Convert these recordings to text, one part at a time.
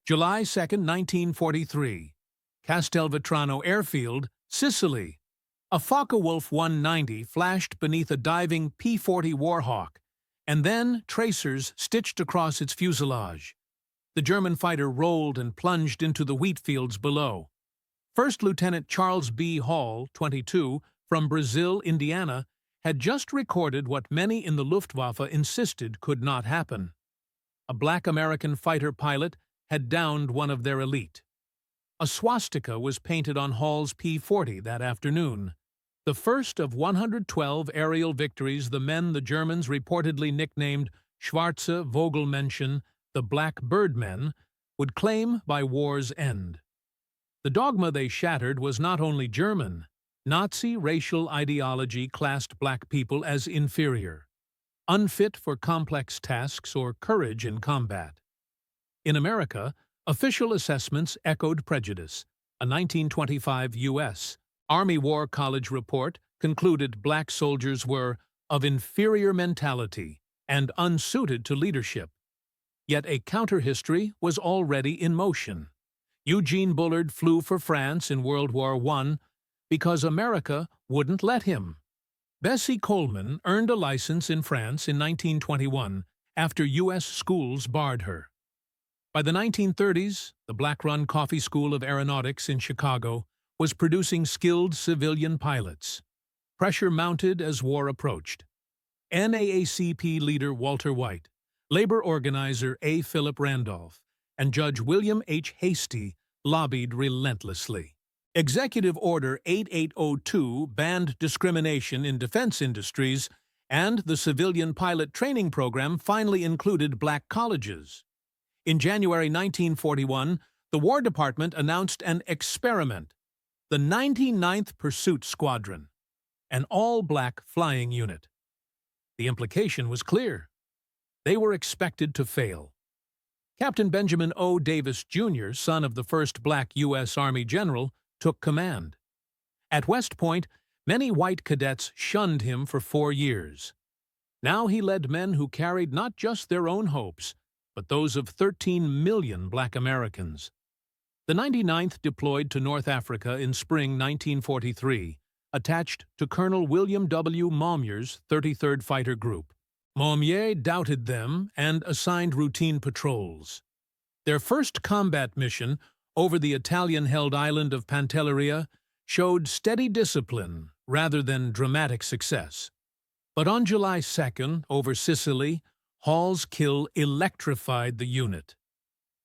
July 2, 1943. Castelvetrano Airfield, Sicily. A Focke-Wulf 190 flashed beneath a diving P-40 Warhawk, and then tracers stitched across its fuselage. The German fighter rolled and plunged into the wheat fields below. First Lieutenant Charles B. Hall, 22, from Brazil, Indiana, had just recorded what many in the Luftwaffe insisted could not happen. A black American fighter pilot had downed one of their elite. A swastika was painted on Hall's P-40 that afternoon, the first of 112 aerial victories the Germans reportedly nicknamed Schwarze Vogelmenschen, the Black Birdmen, would claim by war's end. The dogma they shattered was not only German. Nazi racial ideology classed black people as inferior, unfit for complex tasks or courage in combat. In America, official assessments echoed prejudice. A 1925 U.S. Army War College report concluded black soldiers were of inferior mentality and unsuited to leadership. Yet a counter-history was already in motion. Eugene Bullard flew for France in World War I because America wouldn't let him. Bessie Coleman earned a license in France in 1921 after U.S. schools barred her. By the 1930s, the Black-run Coffee School of Aeronautics in Chicago was producing skilled civilian pilots. Pressure mounted as war approached. NAACP leader Walter White, labor organizer A. Philip Randolph, and Judge William H. Hastie lobbied relentlessly. Executive Order 8802 banned discrimination in defense industries, and the civilian pilot training program finally included black colleges. In January 1941, the War Department announced an experiment, the 99th Pursuit Squadron, an all-black flying unit. The implication was clear. They were expected to fail. Captain Benjamin O. Davis, Jr., son of the first black U.S. Army general, took command. At West Point, many white cadets shunned him for 4 years. Now he led men who carried not just their own hopes, but those of 13 million black Americans. The 99th deployed to North Africa in spring 1943, attached to Colonel William W. Maumier's 33rd Fighter Group. Maumier doubted them and assigned routine patrols. Their first combat mission over the Italian-held island of Pantelleria showed steady discipline rather than dramatic success. But on July 2nd, over Sicily, Hall's kill electrified the unit.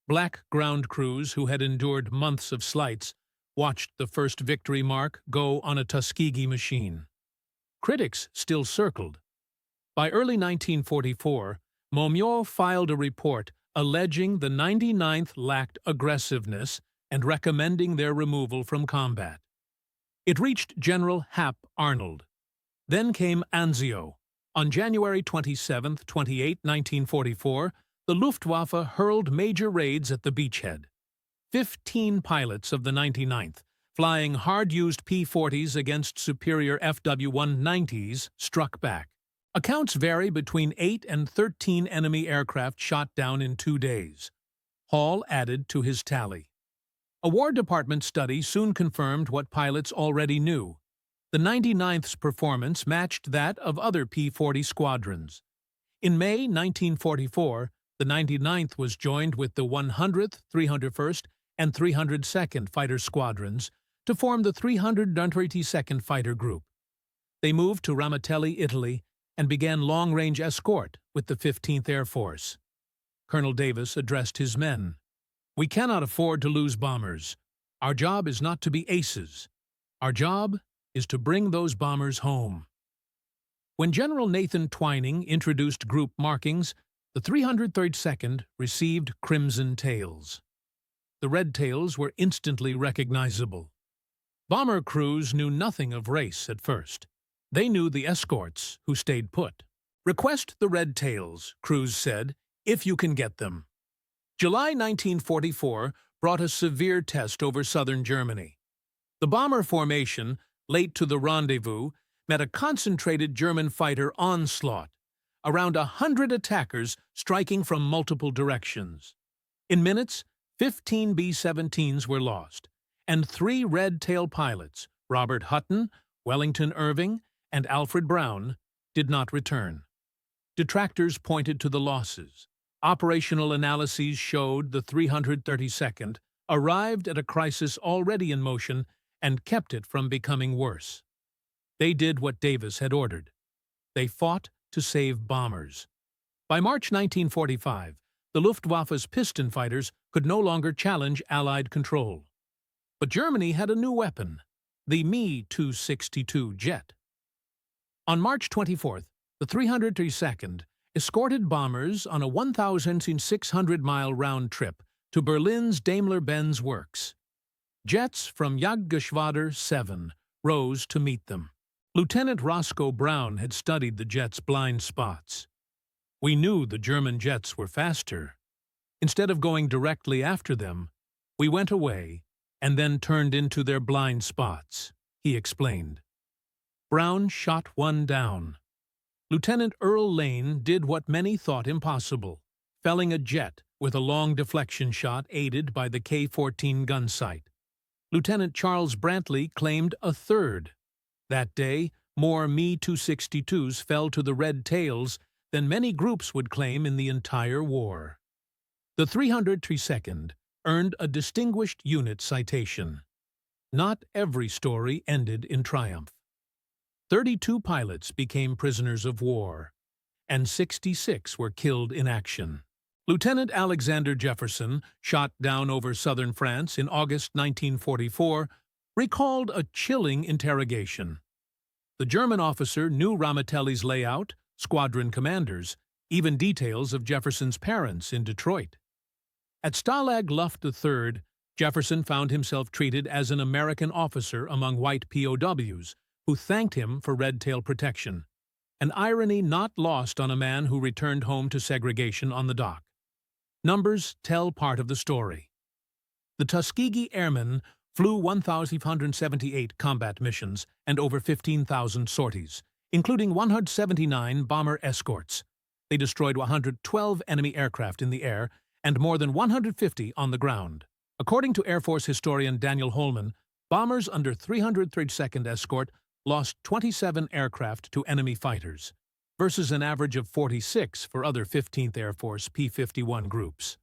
Black ground crews who had endured months of slights watched the first victory mark go on a Tuskegee machine. Critics still circled. By early 1944, Maumier filed a report alleging the 99th lacked aggressiveness and recommending their removal from combat. It reached General Hap Arnold. Then came Anzio. On January 27, 28, 1944, the Luftwaffe hurled major raids at the beachhead. 15 pilots of the 99th, flying hard-used P-40s against superior FW-190s, struck back. Accounts vary between 8 and 13 enemy aircraft shot down in 2 days. Hall added to his tally. A War Department study soon confirmed what pilots already knew. The 99th's performance matched that of other P-40 squadrons. In May 1944, the 99th was joined with the 100th, 301st, and 302nd Fighter Squadrons to form the 322nd Fighter Group. They moved to Ramatelli, Italy, and began long-range escort with the 15th Air Force. Colonel Davis addressed his men. "We cannot afford to lose bombers. Our job is not to be aces. Our job is to bring those bombers home." When General Nathan Twining introduced group markings, the 332nd received crimson tails. The red tails were instantly recognizable. Bomber crews knew nothing of race at first. They knew the escorts who stayed put. "Request the red tails," crews said, "if you can get them." July 1944 brought a severe test over southern Germany. The bomber formation, late to the rendezvous, met a concentrated German fighter onslaught, around 100 attackers striking from multiple directions. In minutes, 15 B-17s were lost, and 3 red-tail pilots, Robert Hutton, Wellington Irving, and Alfred Brown, did not return. Detractors pointed to the losses. Operational analyses showed the 332nd arrived at a crisis already in motion and kept it from becoming worse. They did what Davis had ordered. They fought to save bombers. By March 1945, the Luftwaffe's piston fighters could no longer challenge Allied control. But Germany had a new weapon, the Me-262 jet. On March 24th, the 332nd escorted bombers on a 1,600-mile round trip to Berlin's Daimler-Benz works. Jets from Jagdgeschwader 7 rose to meet them. Lieutenant Roscoe Brown had studied the jets' blind spots. "We knew the German jets were faster. Instead of going directly after them, we went away and then turned into their blind spots," he explained. Brown shot one down. Lieutenant Earl Lane did what many thought impossible, felling a jet with a long deflection shot aided by the K-14 gun sight. Lieutenant Charles Brantley claimed a third. That day, more Me-262s fell to the red tails than many groups would claim in the entire war. The 332nd earned a Distinguished Unit citation. Not every story ended in triumph. 32 pilots became prisoners of war, and 66 were killed in action. Lieutenant Alexander Jefferson, shot down over southern France in August 1944, recalled a chilling interrogation. The German officer knew Ramitelli's layout, squadron commanders, even details of Jefferson's parents in Detroit. At Stalag Luft III, Jefferson found himself treated as an American officer among white POWs, who thanked him for red-tail protection, an irony not lost on a man who returned home to segregation on the dock. Numbers tell part of the story. The Tuskegee Airmen flew 1,578 combat missions and over 15,000 sorties, including 179 bomber escorts. They destroyed 112 enemy aircraft in the air and more than 150 on the ground. According to Air Force historian Daniel Holman, bombers under 332nd Escort lost 27 aircraft to enemy fighters, versus an average of 46 for other 15th Air Force P-51 groups.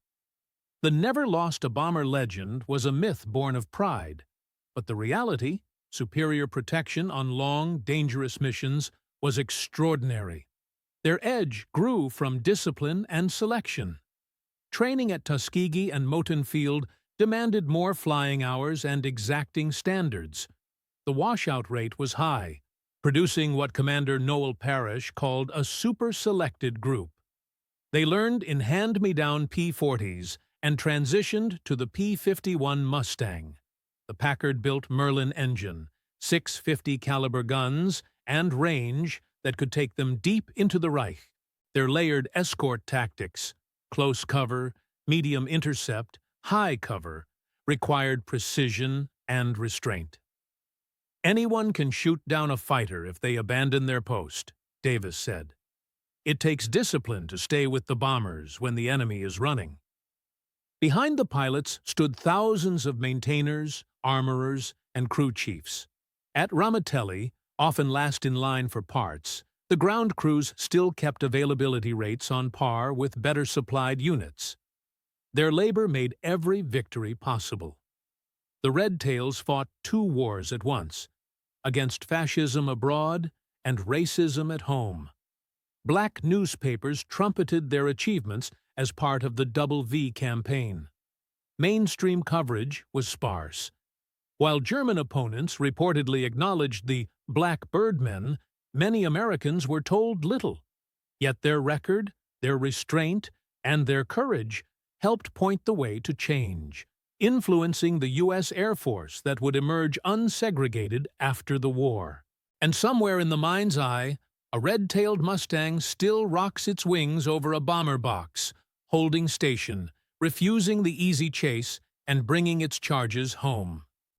The never-lost-a-bomber legend was a myth born of pride, but the reality, superior protection on long, dangerous missions, was extraordinary. Their edge grew from discipline and selection. Training at Tuskegee and Moton Field demanded more flying hours and exacting standards. The washout rate was high, producing what Commander Noel Parrish called a super-selected group. They learned in hand-me-down P-40s and transitioned to the P-51 Mustang, the Packard-built Merlin engine, 650 caliber guns, and range that could take them deep into the Reich. Their layered escort tactics, close cover, medium intercept, high cover, required precision and restraint. "Anyone can shoot down a fighter if they abandon their post," Davis said. "It takes discipline to stay with the bombers when the enemy is running." Behind the pilots stood thousands of maintainers, armorers, and crew chiefs. At Ramitelli, often last in line for parts, the ground crews still kept availability rates on par with better supplied units. Their labor made every victory possible. The Red Tails fought 2 wars at once, against fascism abroad and racism at home. Black newspapers trumpeted their achievements as part of the WWII campaign. Mainstream coverage was sparse. While German opponents reportedly acknowledged the Black Birdmen, many Americans were told little. Yet their record, their restraint, and their courage helped point the way to change, influencing the U.S. Air Force that would emerge unsegregated after the war. And somewhere in the mind's eye, a red-tailed Mustang still rocks its wings over a bomber box, holding station, refusing the easy chase, and bringing its charges home.